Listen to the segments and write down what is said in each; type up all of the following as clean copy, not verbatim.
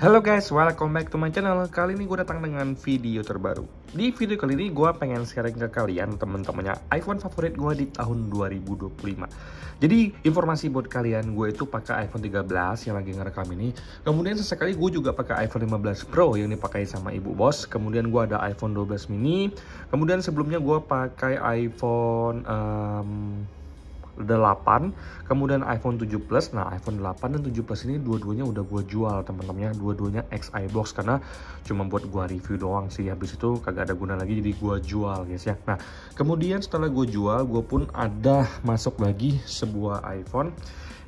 Halo guys, welcome back to my channel. Kali ini gue datang dengan video terbaru. Di video kali ini gue pengen sharing ke kalian temen-temennya iPhone favorit gue di tahun 2025. Jadi informasi buat kalian, gue itu pakai iPhone 13 yang lagi ngerekam ini. Kemudian sesekali gue juga pakai iPhone 15 Pro yang dipakai sama ibu bos. Kemudian gue ada iPhone 12 mini. Kemudian sebelumnya gue pakai iPhone 8, kemudian iPhone 7 Plus. Nah, iPhone 8 dan 7 Plus ini dua-duanya udah gue jual teman-temannya, dua-duanya XI box karena cuma buat gue review doang sih. Habis itu kagak ada guna lagi, jadi gue jual guys ya. Nah, kemudian setelah gue jual, gue pun ada masuk lagi sebuah iPhone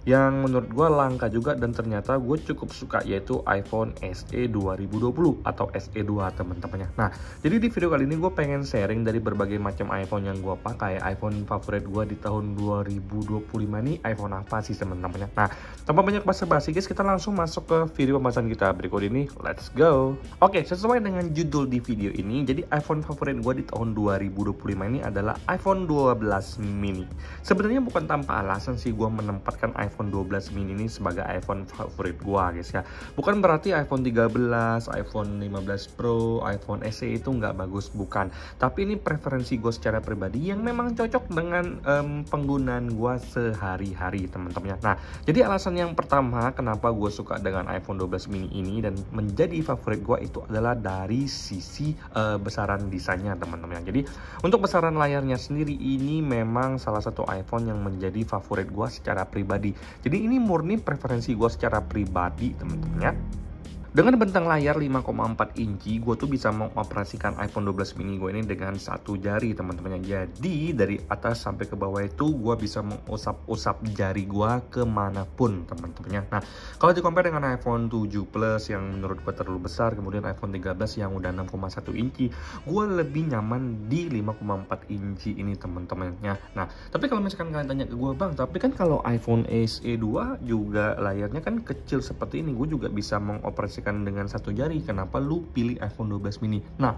yang menurut gue langka juga dan ternyata gue cukup suka, yaitu iPhone SE 2020 atau SE2 teman-temannya. Nah, jadi di video kali ini gue pengen sharing dari berbagai macam iPhone yang gue pakai. iPhone favorit gue di tahun 2025 ini iPhone apa sih teman-temannya. Nah, tanpa banyak basa-basi guys, kita langsung masuk ke video pembahasan kita berikut ini. Let's go. Oke, sesuai dengan judul di video ini, jadi iPhone favorit gue di tahun 2025 ini adalah iPhone 12 mini. Sebenarnya bukan tanpa alasan sih gue menempatkan iPhone 12 mini ini sebagai iPhone favorit gua guys ya. Bukan berarti iPhone 13, iPhone 15 Pro, iPhone SE itu nggak bagus, bukan. Tapi ini preferensi gue secara pribadi yang memang cocok dengan penggunaan gua sehari-hari teman-temannya. Nah, jadi alasan yang pertama kenapa gue suka dengan iPhone 12 mini ini dan menjadi favorit gua itu adalah dari sisi besaran desainnya teman-teman. Jadi untuk besaran layarnya sendiri ini memang salah satu iPhone yang menjadi favorit gua secara pribadi. Jadi ini murni preferensi gue secara pribadi teman-teman ya. Dengan bentang layar 5,4 inci, gue tuh bisa mengoperasikan iPhone 12 mini gue ini dengan satu jari teman-teman. Jadi dari atas sampai ke bawah itu gue bisa mengusap-usap jari gue kemanapun teman-temannya. Nah, kalau di compare dengan iPhone 7 Plus yang menurut gue terlalu besar, kemudian iPhone 13 yang udah 6,1 inci, gue lebih nyaman di 5,4 inci ini teman-temannya. Nah, tapi kalau misalkan kalian tanya ke gue, bang, tapi kan kalau iPhone SE 2 juga layarnya kan kecil seperti ini, gue juga bisa mengoperasikan dengan satu jari, kenapa lu pilih iPhone 12 mini? Nah,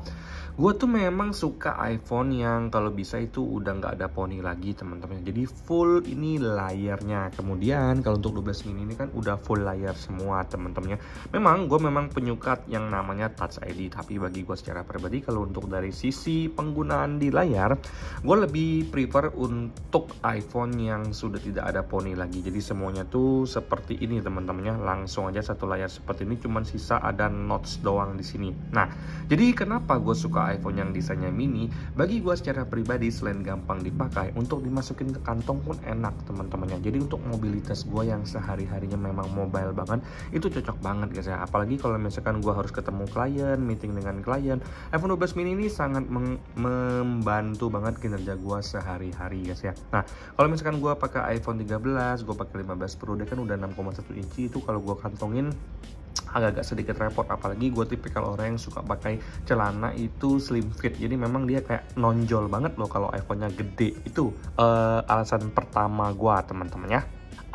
gue tuh memang suka iPhone yang kalau bisa itu udah nggak ada poni lagi teman-teman. Jadi full ini layarnya. Kemudian kalau untuk 12 mini ini kan udah full layar semua teman-temannya. Memang gue memang penyuka yang namanya Touch ID, tapi bagi gue secara pribadi kalau untuk dari sisi penggunaan di layar, gue lebih prefer untuk iPhone yang sudah tidak ada poni lagi. Jadi semuanya tuh seperti ini teman-temannya, langsung aja satu layar seperti ini, cuman sisa ada notch doang di sini. Nah, jadi kenapa gue suka iPhone yang desainnya mini? Bagi gue secara pribadi selain gampang dipakai, untuk dimasukin ke kantong pun enak teman-temannya. Jadi untuk mobilitas gue yang sehari-harinya memang mobile banget, itu cocok banget guys ya. Apalagi kalau misalkan gue harus ketemu klien, meeting dengan klien, iPhone 12 mini ini sangat membantu banget kinerja gue sehari-hari guys ya. Nah, kalau misalkan gue pakai iPhone 13, gue pakai 15 Pro, dia kan udah 6,1 inci, itu kalau gue kantongin agak-agak sedikit repot. Apalagi gue tipikal orang yang suka pakai celana itu slim fit, jadi memang dia kayak nonjol banget loh kalau iPhone-nya gede. Itu alasan pertama gue teman-teman ya.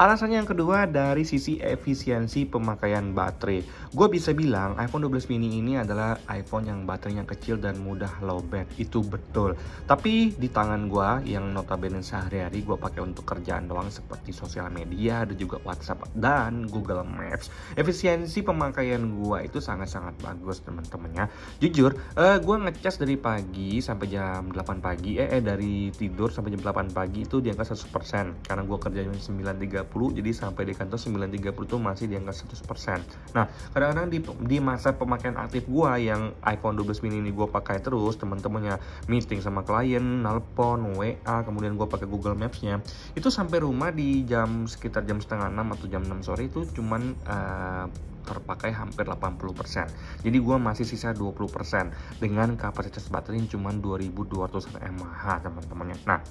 Alasan yang kedua dari sisi efisiensi pemakaian baterai. Gue bisa bilang iPhone 12 mini ini adalah iPhone yang baterainya kecil dan mudah lowbat. Itu betul. Tapi di tangan gue yang notabene sehari-hari gue pakai untuk kerjaan doang seperti sosial media, ada juga WhatsApp dan Google Maps, efisiensi pemakaian gue itu sangat-sangat bagus teman-teman ya. Jujur, gue ngecas dari pagi sampai jam 8 pagi, dari tidur sampai jam 8 pagi itu di angka 100%. Karena gue kerja jam 9.30, jadi sampai di kantor 9.30 tuh masih di angka 100%. Nah, kadang-kadang di masa pemakaian aktif gua yang iPhone 12 mini ini gua pakai terus teman-temannya, meeting sama klien, nelpon, WA, kemudian gua pakai Google Maps-nya, itu sampai rumah di sekitar jam setengah 6 atau jam 6 sore itu cuman terpakai hampir 80%. Jadi gua masih sisa 20% dengan kapasitas baterai cuma 2200 mAh teman-temannya. Nah,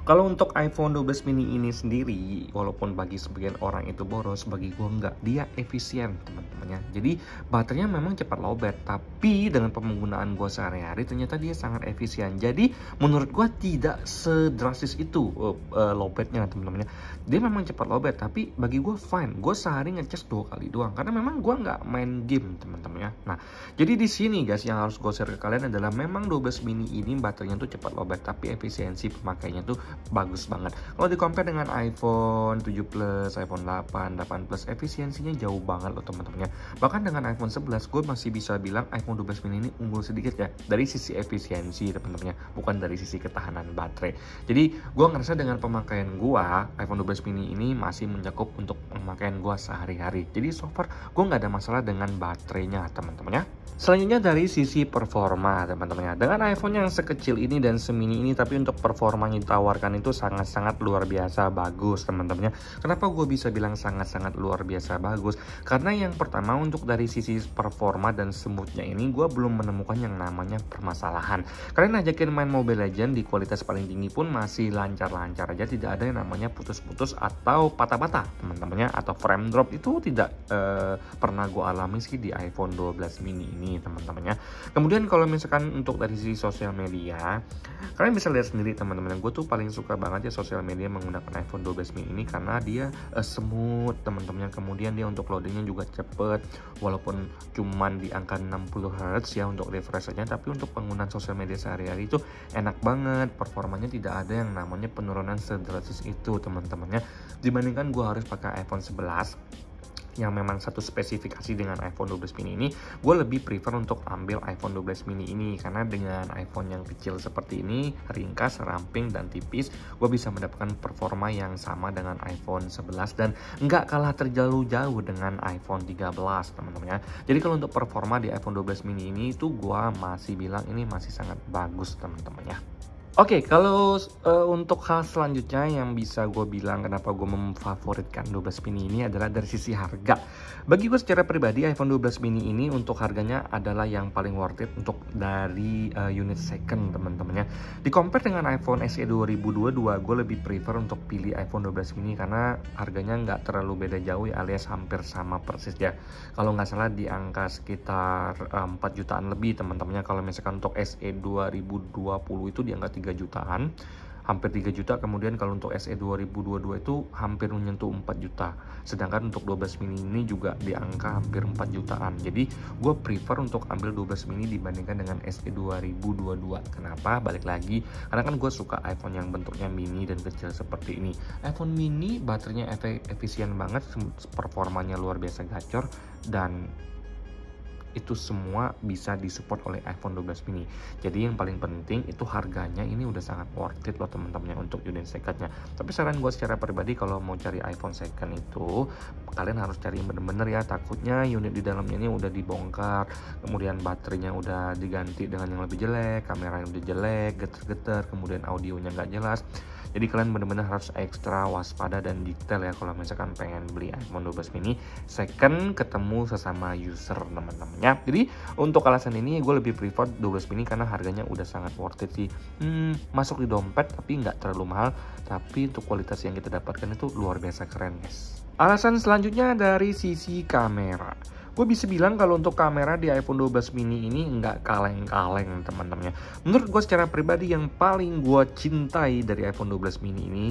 kalau untuk iPhone 12 mini ini sendiri, walaupun bagi sebagian orang itu boros, bagi gue enggak. Dia efisien teman-temannya. Jadi baterainya memang cepat lowbat, tapi dengan penggunaan gue sehari-hari ternyata dia sangat efisien. Jadi menurut gue tidak sedrastis itu lowbatnya teman-temannya. Dia memang cepat lowbat, tapi bagi gue fine. Gue sehari ngecas 2 kali doang, karena memang gue nggak main game teman-temannya. Nah, jadi di sini guys yang harus gue share ke kalian adalah memang 12 mini ini baterainya tuh cepat lowbat, tapi efisiensi pemakainya tuh bagus banget. Kalau di compare dengan iPhone 7 Plus, iPhone 8, 8 Plus, efisiensinya jauh banget loh teman-teman ya. Bahkan dengan iPhone 11 gue masih bisa bilang iPhone 12 mini ini unggul sedikit ya dari sisi efisiensi teman-teman ya, bukan dari sisi ketahanan baterai. Jadi gue ngerasa dengan pemakaian gue iPhone 12 mini ini masih mencakup untuk pemakaian gue sehari-hari. Jadi so far gue nggak ada masalah dengan baterainya teman-teman ya. Selanjutnya dari sisi performa teman-teman ya, dengan iPhone yang sekecil ini dan semini ini tapi untuk performanya ditawarkan itu sangat-sangat luar biasa bagus teman-teman ya. Kenapa gue bisa bilang sangat-sangat luar biasa bagus? Karena yang pertama untuk dari sisi performa dan smoothnya ini gue belum menemukan yang namanya permasalahan. Kalian ajakin main Mobile Legends di kualitas paling tinggi pun masih lancar-lancar aja, tidak ada yang namanya putus-putus atau patah-patah teman-teman ya, atau frame drop itu tidak pernah gue alami sih di iPhone 12 mini ini teman-teman ya. Kemudian kalau misalkan untuk dari sisi sosial media, kalian bisa lihat sendiri teman-teman, gue tuh paling suka banget ya sosial media menggunakan iPhone 12 mini ini karena dia smooth teman-teman. Kemudian dia untuk loadingnya juga cepet, walaupun cuman di angka 60 Hz ya untuk refresh-nya, tapi untuk penggunaan sosial media sehari-hari itu enak banget. Performanya tidak ada yang namanya penurunan sedrastis itu teman-teman ya, dibandingkan gue harus pakai iPhone 11 yang memang satu spesifikasi dengan iPhone 12 mini ini. Gue lebih prefer untuk ambil iPhone 12 mini ini karena dengan iPhone yang kecil seperti ini, ringkas, ramping, dan tipis, gue bisa mendapatkan performa yang sama dengan iPhone 11 dan nggak kalah terjauh-jauh dengan iPhone 13 teman-teman ya. Jadi kalau untuk performa di iPhone 12 mini ini itu gue masih bilang ini masih sangat bagus teman-teman ya. Oke, kalau untuk hal selanjutnya yang bisa gue bilang kenapa gue memfavoritkan 12 mini ini adalah dari sisi harga. Bagi gue secara pribadi iPhone 12 mini ini untuk harganya adalah yang paling worth it untuk dari unit second teman-teman ya. Di compare dengan iPhone SE 2022, gue lebih prefer untuk pilih iPhone 12 mini karena harganya nggak terlalu beda jauh ya, alias hampir sama persis ya. Kalau nggak salah di angka sekitar 4 jutaan lebih teman-temannya. Kalau misalkan untuk SE 2020 itu di angka 3 jutaan, hampir 3 juta. Kemudian kalau untuk SE 2022 itu hampir menyentuh 4 juta. Sedangkan untuk 12 mini ini juga di angka hampir 4 jutaan. Jadi gue prefer untuk ambil 12 mini dibandingkan dengan SE 2022. Kenapa? Balik lagi, karena kan gue suka iPhone yang bentuknya mini dan kecil seperti ini. iPhone mini baterainya efisien banget, performanya luar biasa gacor, dan itu semua bisa disupport oleh iPhone 12 mini. Jadi yang paling penting itu harganya ini udah sangat worth it loh teman-teman untuk unit secondnya. Tapi saran gue secara pribadi kalau mau cari iPhone second itu kalian harus cari yang bener-bener ya, takutnya unit di dalamnya ini udah dibongkar, kemudian baterainya udah diganti dengan yang lebih jelek, kameranya udah jelek, geter-geter, kemudian audionya nggak jelas. Jadi kalian benar-benar harus ekstra waspada dan detail ya kalau misalkan pengen beli iPhone 12 mini second ketemu sesama user teman-teman ya. Jadi untuk alasan ini gue lebih prefer 12 mini karena harganya udah sangat worth it sih. Masuk di dompet tapi nggak terlalu mahal, tapi untuk kualitas yang kita dapatkan itu luar biasa keren guys. Alasan selanjutnya dari sisi kamera. Gue bisa bilang kalau untuk kamera di iPhone 12 mini ini nggak kaleng-kaleng teman-teman ya. Menurut gue secara pribadi yang paling gue cintai dari iPhone 12 mini ini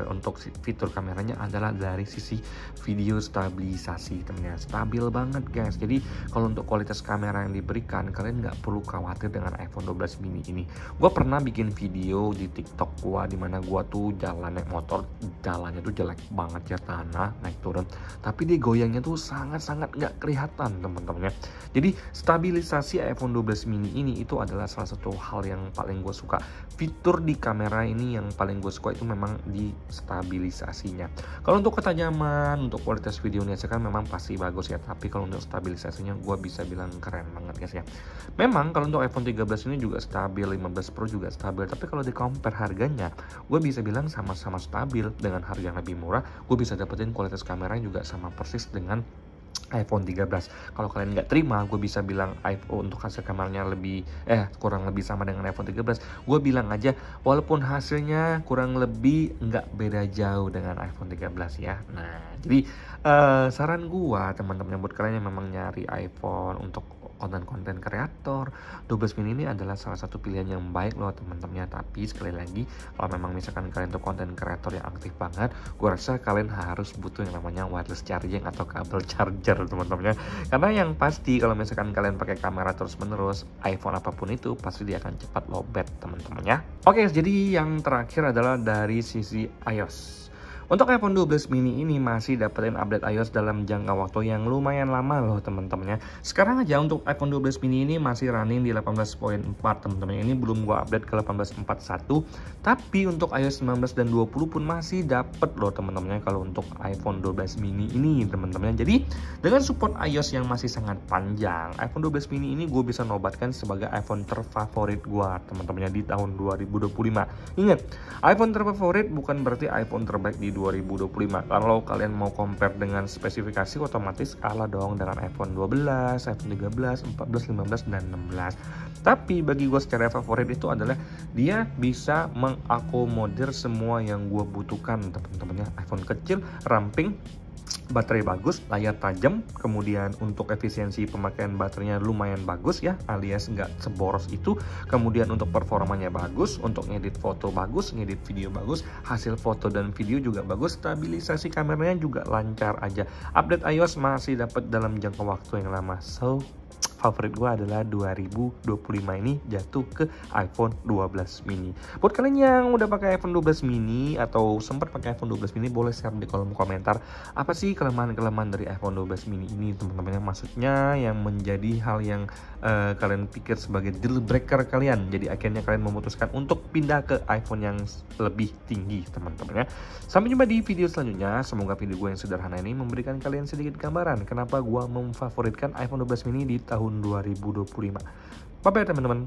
untuk fitur kameranya adalah dari sisi video stabilisasi teman-teman. Stabil banget guys. Jadi kalau untuk kualitas kamera yang diberikan kalian nggak perlu khawatir dengan iPhone 12 mini ini. Gue pernah bikin video di TikTok gue dimana gue tuh jalan naik motor, jalannya tuh jelek banget ya, tanah naik turun. Tapi dia goyangnya tuh sangat-sangat nggak kelihatan teman-teman ya. Jadi stabilisasi iPhone 12 mini ini itu adalah salah satu hal yang paling gue suka. Fitur di kamera ini yang paling gue suka itu memang di stabilisasinya. Kalau untuk ketajaman, untuk kualitas videonya kan memang pasti bagus ya, tapi kalau untuk stabilisasinya gue bisa bilang keren banget guys ya. Memang kalau untuk iPhone 13 ini juga stabil, 15 Pro juga stabil, tapi kalau di compare harganya gue bisa bilang sama-sama stabil. Dengan harga yang lebih murah gue bisa dapetin kualitas kamera yang juga sama persis dengan iPhone 13. Kalau kalian nggak terima, gue bisa bilang iPhone untuk hasil kameranya kurang lebih sama dengan iPhone 13. Gue bilang aja walaupun hasilnya kurang lebih nggak beda jauh dengan iPhone 13 ya. Nah, jadi saran gue teman-teman buat kalian yang memang nyari iPhone untuk konten-konten kreator, 12 mini ini adalah salah satu pilihan yang baik loh teman-temannya. Tapi sekali lagi, kalau memang misalkan kalian tuh konten kreator yang aktif banget, gue rasa kalian harus butuh yang namanya wireless charging atau kabel charger teman-temannya. Karena yang pasti kalau misalkan kalian pakai kamera terus-menerus, iPhone apapun itu pasti dia akan cepat lowbat teman-temannya. Oke, jadi yang terakhir adalah dari sisi iOS. Untuk iPhone 12 mini ini masih dapetin update iOS dalam jangka waktu yang lumayan lama loh teman-temannya. Sekarang aja untuk iPhone 12 mini ini masih running di 18.4 teman-teman. Ini belum gua update ke 18.41. Tapi untuk iOS 19 dan 20 pun masih dapet loh teman-temannya kalau untuk iPhone 12 mini ini teman-teman. Jadi dengan support iOS yang masih sangat panjang, iPhone 12 mini ini gue bisa nobatkan sebagai iPhone terfavorit gua teman-temannya di tahun 2025. Ingat, iPhone terfavorit bukan berarti iPhone terbaik di 2025. Kalau kalian mau compare dengan spesifikasi, otomatis kalah dong dengan iPhone 12, iPhone 13, 14, 15, dan 16. Tapi bagi gue secara favorit itu adalah dia bisa mengakomodir semua yang gue butuhkan teman-temannya. iPhone kecil, ramping, baterai bagus, layar tajam, kemudian untuk efisiensi pemakaian baterainya lumayan bagus ya, alias nggak seboros itu. Kemudian untuk performanya bagus, untuk ngedit foto bagus, ngedit video bagus, hasil foto dan video juga bagus, stabilisasi kameranya juga lancar aja. Update iOS masih dapat dalam jangka waktu yang lama. So favorit gue adalah 2025 ini jatuh ke iPhone 12 mini. Buat kalian yang udah pakai iPhone 12 mini atau sempat pakai iPhone 12 mini, boleh share di kolom komentar apa sih kelemahan-kelemahan dari iPhone 12 mini ini teman-teman. Maksudnya yang menjadi hal yang kalian pikir sebagai deal breaker kalian, jadi akhirnya kalian memutuskan untuk pindah ke iPhone yang lebih tinggi teman-teman ya. Sampai jumpa di video selanjutnya. Semoga video gue yang sederhana ini memberikan kalian sedikit gambaran kenapa gue memfavoritkan iPhone 12 mini di tahun 2025. Bye bye teman-teman.